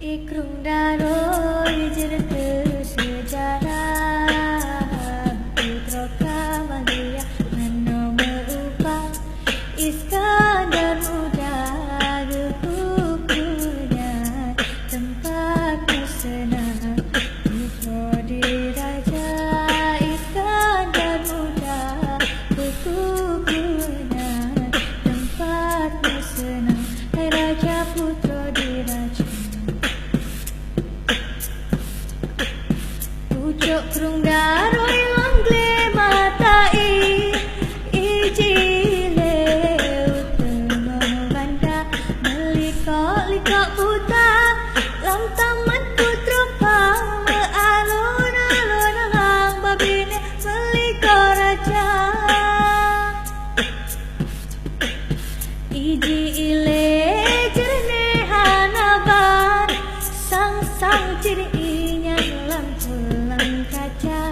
Ikrung daroi cerita sejarah Putra Kamalia Mano merubah Iskandar muda Kukunya tempatnya senang Putra diraja Iskandar muda Kukunya tempatnya senang Hai raja putra diraja Pucuk krung daroi wanggle matai ijile utama banda melikok-likok buta lam taman putra pama alun-alun hang babine melikok raja ijile jernih hanaban sang-sang cirinya lam pulang kaca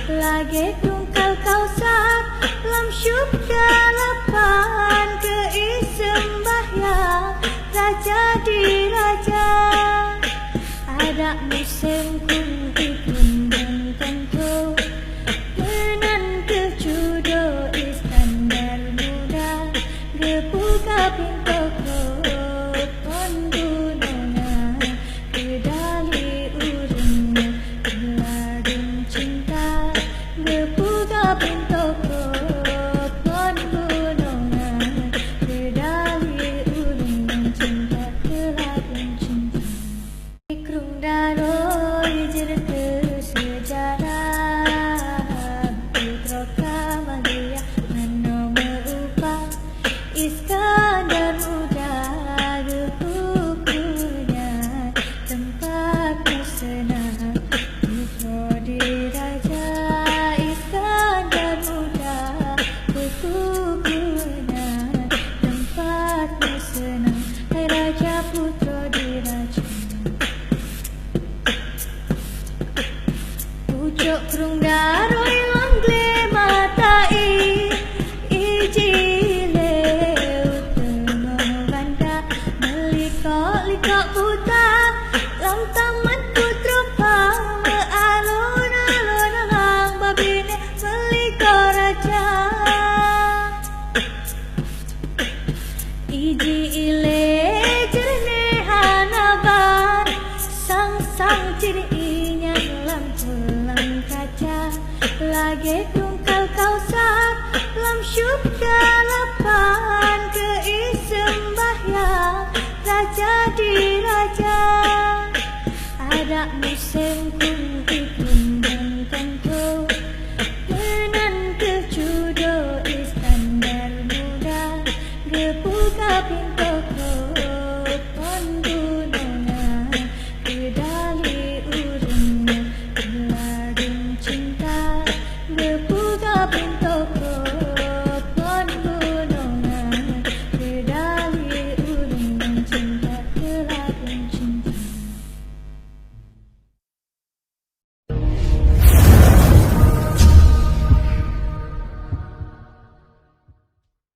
lagi tungkal kausar lam syub galapan keisembahya raja di raja ada musim kun ikun dan tentu menan kejudo Iskandar muda gebuka pintu kon gunungan kedali urungnya geladun cinta gebuka pintu kon gunungan kedali urungnya cinta geladun cinta Ikrung daroi cerita sejarah Putra Kamalia Mano merubah Iskandar muda Kukunya tempatnya senang Putra diraja Iskandar muda Kukunya tempatnya senang Hai raja putra diraja Pucuk krung daroi wanggle matai ijile utama banda melikok-likok buta lam taman putra pama alun-alun hang babine melikok raja ijile jernih hanaban sang-sang cirinya lam pulang kaca lagi tungkal kausar lam syub galapan keisembahya raja di raja ada musim